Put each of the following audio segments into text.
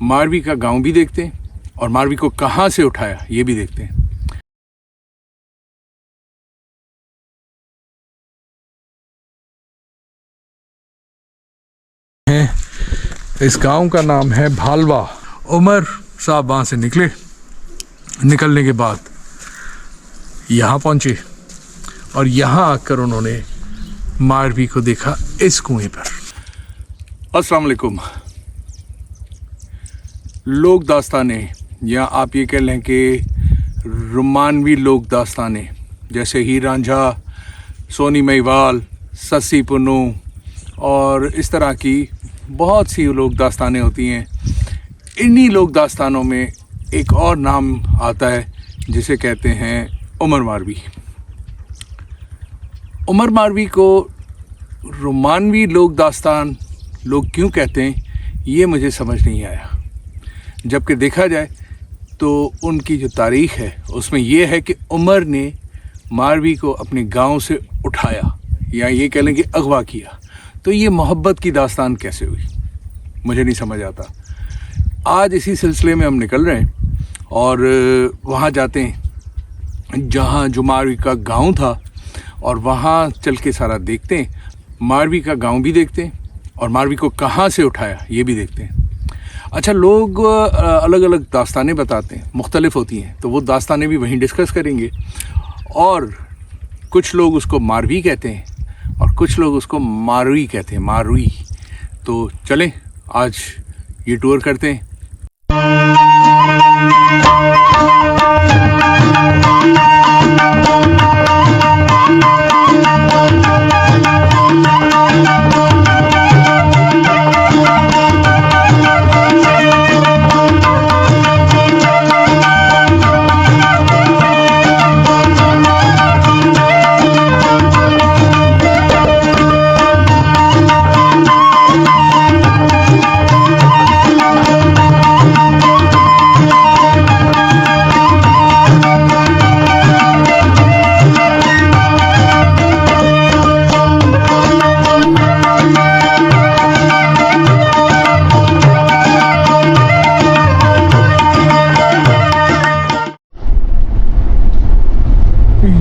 मारवी का गांव भी देखते हैं और मारवी को कहाँ से उठाया ये भी देखते हैं। इस गांव का नाम है भालवा। उमर साहब वहाँ से निकलने के बाद यहाँ पहुँचे और यहाँ आकर उन्होंने मारवी को देखा इस कुएं पर। अस्सलाम वालेकुम। लोक दास्तानें या आप ये कह लें कि रोमानवी लोक दास्तानें जैसे हीर रांझा, सोनी महिवाल, सस्सी पुन्नू और इस तरह की बहुत सी लोक दास्तानें होती हैं। इन्हीं लोक दास्तानों में एक और नाम आता है जिसे कहते हैं उमर मारवी। उमर मारवी को रोमानवी लोक दास्तान लोग क्यों कहते हैं ये मुझे समझ नहीं आया, जबकि देखा जाए तो उनकी जो तारीख़ है उसमें ये है कि उमर ने मारवी को अपने गांव से उठाया या ये कह लें कि अगवा किया। तो ये मोहब्बत की दास्तान कैसे हुई मुझे नहीं समझ आता। आज इसी सिलसिले में हम निकल रहे हैं और वहाँ जाते हैं जहाँ जो मारवी का गांव था और वहाँ चल के सारा देखते हैं। मारवी का गांव भी देखते हैं और मारवी को कहाँ से उठाया ये भी देखते हैं। अच्छा, लोग अलग अलग दास्तानें बताते हैं, मुख्तलिफ होती हैं, तो वो दास्तानें भी वहीं डिस्कस करेंगे। और कुछ लोग उसको मारवी कहते हैं और कुछ लोग उसको मारवी कहते हैं, मारवी। तो चलें आज ये टूर करते हैं।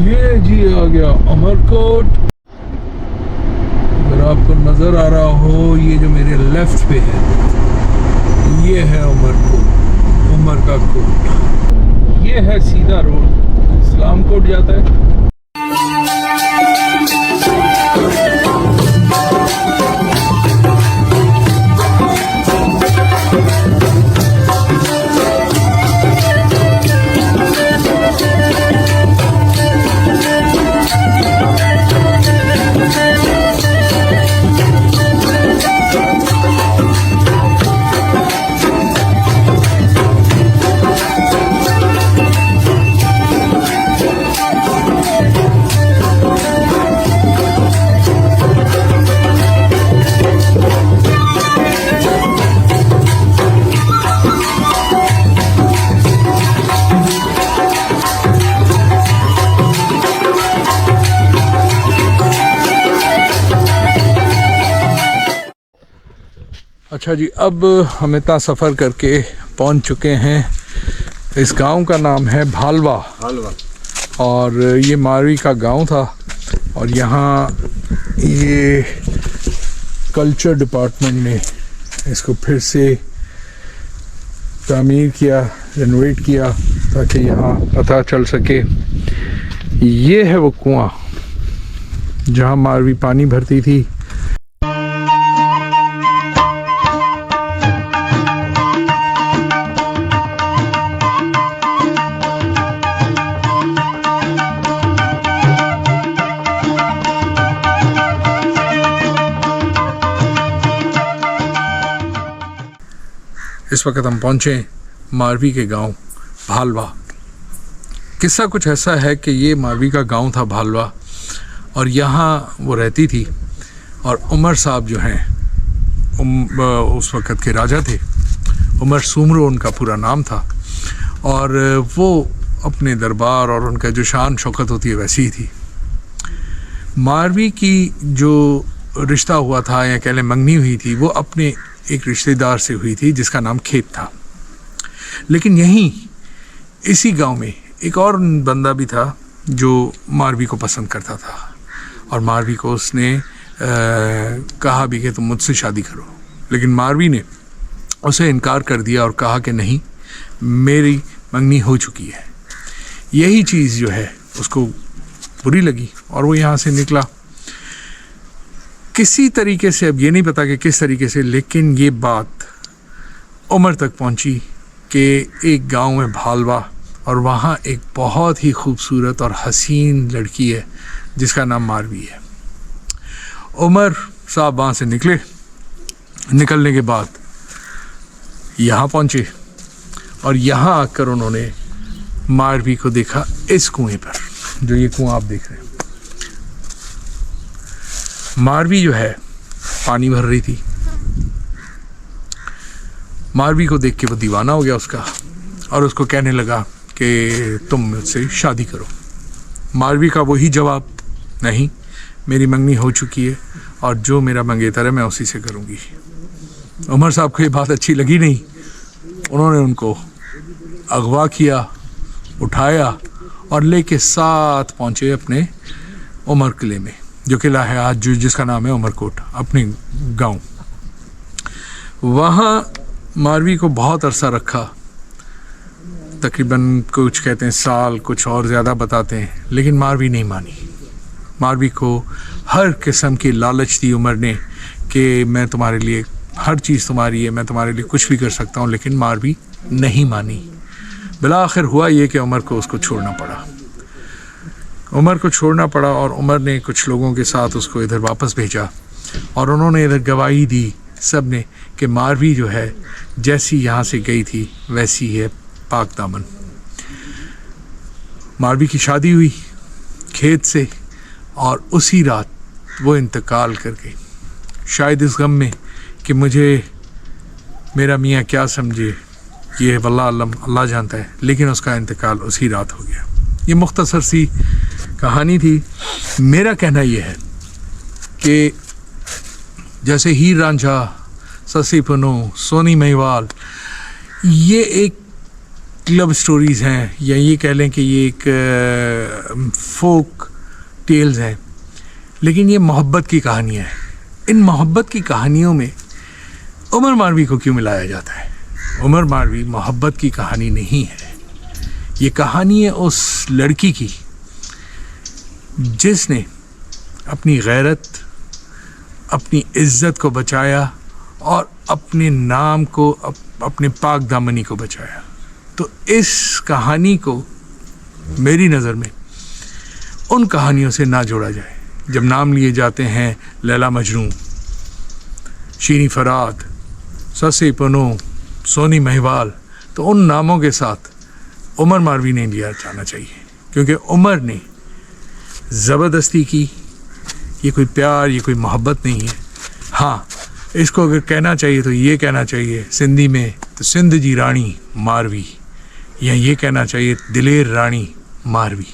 ये जी आ गया अमरकोट। अगर आपको नज़र आ रहा हो, ये जो मेरे लेफ्ट पे है ये है अमरकोट, उमर का कोट। ये है सीधा रोड इस्लाम कोट जाता है। अच्छा जी, अब हम इतना सफ़र करके पहुंच चुके हैं। इस गांव का नाम है भालवा और ये मारवी का गांव था और यहाँ ये कल्चर डिपार्टमेंट ने इसको फिर से तामीर किया, रेनोवेट किया ताकि यहाँ पता चल सके। ये है वो कुआं जहाँ मारवी पानी भरती थी। इस वक्त हम पहुँचे मारवी के गांव भालवा। किस्सा कुछ ऐसा है कि ये मारवी का गांव था भालवा और यहाँ वो रहती थी और उमर साहब जो हैं उस वक़्त के राजा थे। उमर सुमरो उनका पूरा नाम था और वो अपने दरबार और उनका जो शान शौकत होती है वैसी ही थी। मारवी की जो रिश्ता हुआ था या कह लें मंगनी हुई थी, वो अपने एक रिश्तेदार से हुई थी जिसका नाम खेत था। लेकिन यहीं इसी गांव में एक और बंदा भी था जो मारवी को पसंद करता था, और मारवी को उसने कहा भी कि तुम मुझसे शादी करो, लेकिन मारवी ने उसे इनकार कर दिया और कहा कि नहीं, मेरी मंगनी हो चुकी है। यही चीज़ जो है उसको बुरी लगी और वो यहाँ से निकला किसी तरीके से। अब ये नहीं पता कि किस तरीके से, लेकिन ये बात उमर तक पहुँची कि एक गांव में भालवा, और वहाँ एक बहुत ही खूबसूरत और हसीन लड़की है जिसका नाम मारवी है। उमर साहब वहाँ से निकले। निकलने के बाद यहाँ पहुँचे और यहाँ आकर उन्होंने मारवी को देखा इस कुएं पर, जो ये कुआं आप देख रहे हैं। मारवी जो है पानी भर रही थी। मारवी को देख के वो दीवाना हो गया उसका, और उसको कहने लगा कि तुम मुझसे शादी करो। मारवी का वही जवाब, नहीं, मेरी मंगनी हो चुकी है और जो मेरा मंगेतर है मैं उसी से करूँगी। उमर साहब को ये बात अच्छी लगी नहीं। उन्होंने उनको अगवा किया, उठाया और लेके साथ पहुँचे अपने उमर किले में, जो किला है आज जो जिसका नाम है उमरकोट, अपने गांव। वहाँ मारवी को बहुत अरसा रखा, तकरीबन कुछ कहते हैं साल, कुछ और ज़्यादा बताते हैं, लेकिन मारवी नहीं मानी। मारवी को हर किस्म की लालच दी उमर ने कि मैं तुम्हारे लिए, हर चीज़ तुम्हारी है, मैं तुम्हारे लिए कुछ भी कर सकता हूँ, लेकिन मारवी नहीं मानी। बिला आखिर हुआ ये कि उमर को उसको छोड़ना पड़ा। उमर को छोड़ना पड़ा और उमर ने कुछ लोगों के साथ उसको इधर वापस भेजा, और उन्होंने इधर गवाही दी सब ने कि मारवी जो है जैसी यहाँ से गई थी वैसी है पाक दामन। मारवी की शादी हुई खेत से, और उसी रात वो इंतकाल कर गई, शायद इस गम में कि मुझे मेरा मियाँ क्या समझे, ये वल्लाह आलम, अल्लाह जानता है, लेकिन उसका इंतकाल उसी रात हो गया। ये मुख्तसर सी कहानी थी। मेरा कहना यह है कि जैसे हीर रांझा, ससी पुनो, सोनी महिवाल, ये एक लव स्टोरीज़ हैं, या ये कह लें कि ये एक फोक टेल्स हैं, लेकिन ये मोहब्बत की कहानियाँ हैं। इन मोहब्बत की कहानियों में उमर मारवी को क्यों मिलाया जाता है? उमर मारवी मोहब्बत की कहानी नहीं है। ये कहानी है उस लड़की की जिसने अपनी गैरत, अपनी इज्जत को बचाया और अपने नाम को, अपने पाक दामनी को बचाया। तो इस कहानी को मेरी नज़र में उन कहानियों से ना जोड़ा जाए। जब नाम लिए जाते हैं लैला मजनू, शीनी फराद, ससी पुनो, सोनी महिवाल, तो उन नामों के साथ उमर मारवी नहीं लिया जाना चाहिए, क्योंकि उमर ने ज़बरदस्ती की। ये कोई प्यार, ये कोई मोहब्बत नहीं है। हाँ, इसको अगर कहना चाहिए तो ये कहना चाहिए सिंधी में तो सिंध जी रानी मारवी, या ये कहना चाहिए दिलेर रानी मारवी,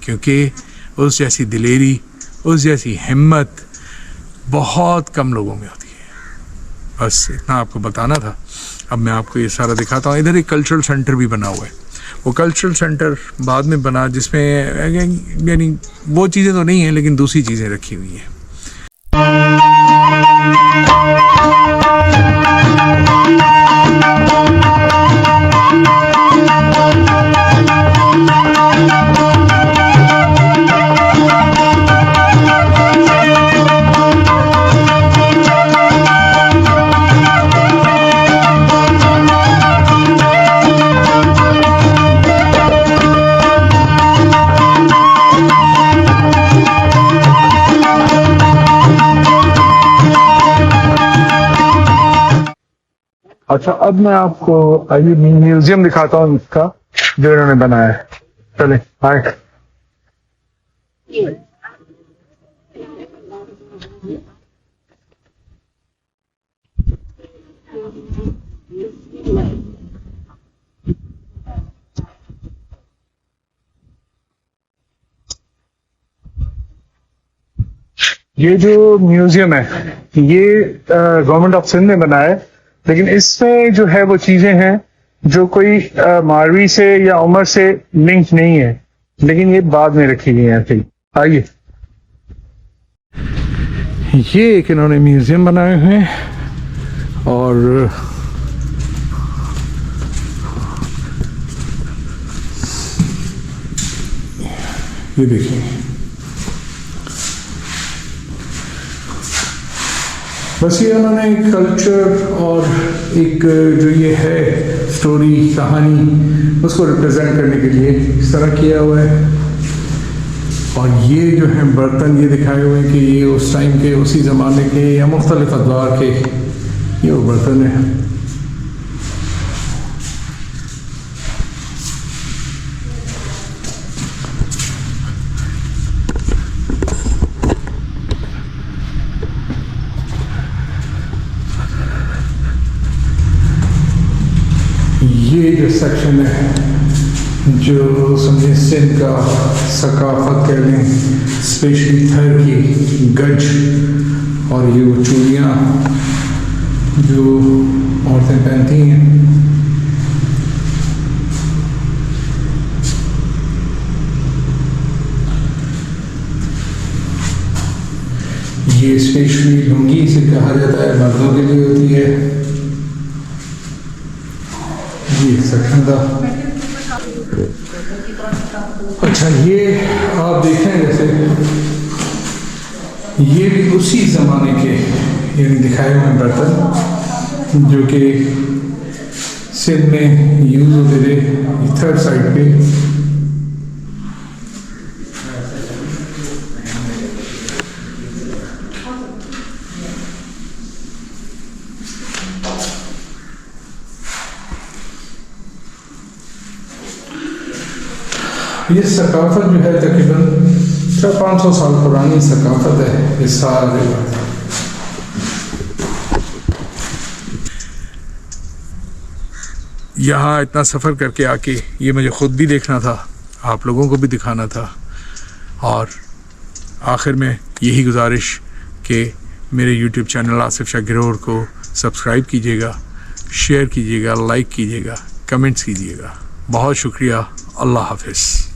क्योंकि उस जैसी दिलेरी, उस जैसी हिम्मत बहुत कम लोगों में होती है। बस इतना आपको बताना था। अब मैं आपको ये सारा दिखाता हूँ। इधर एक कल्चरल सेंटर भी बना हुआ है। वो कल्चरल सेंटर बाद में बना, जिसमें यानी वो चीज़ें तो नहीं हैं, लेकिन दूसरी चीज़ें रखी हुई हैं। अच्छा, अब मैं आपको अभी म्यूजियम दिखाता हूँ इसका, जो इन्होंने बनाया है। चले आए। ये जो म्यूजियम है, ये गवर्नमेंट ऑफ सिंध ने बनाया है, लेकिन इसमें जो है वो चीजें हैं जो कोई मारवी से या उमर से लिंक नहीं है, लेकिन ये बाद में रखी गई है। फिर आइए, ये एक इन्होंने म्यूजियम बनाए हुए हैं और ये देखिए, बस ये उन्होंने एक कल्चर और एक जो ये है स्टोरी कहानी उसको रिप्रेजेंट करने के लिए इस तरह किया हुआ है। और ये जो है बर्तन ये दिखाए हुए हैं कि ये उस टाइम के, उसी ज़माने के या मुख्तलिफ अदवार के ये वो बर्तन है। ये जो सेक्शन है जो समझे सिंध का सकाफत कह लें, स्पेशली थर की गज और ये वो चूड़ियाँ जो औरतें पहनती हैं, ये स्पेशली लुंगी से कहा जाता है, मर्दों के लिए होती है। ये सेक्शन था। अच्छा, ये आप देखें जैसे ये भी उसी ज़माने के यानी दिखाए हुए बर्तन जो कि सिंध में यूज़ होते थे थर्ड साइड पे। ये सकाफत जो है तकरीबन 400-500 साल पुरानी सकाफत है ये सारे। यहाँ इतना सफ़र करके आके ये मुझे ख़ुद भी देखना था, आप लोगों को भी दिखाना था, और आखिर में यही गुजारिश कि मेरे YouTube चैनल आसिफ शाह गिरोर को सब्सक्राइब कीजिएगा, शेयर कीजिएगा, लाइक कीजिएगा, कमेंट्स कीजिएगा। बहुत शुक्रिया। अल्लाह हाफिज़।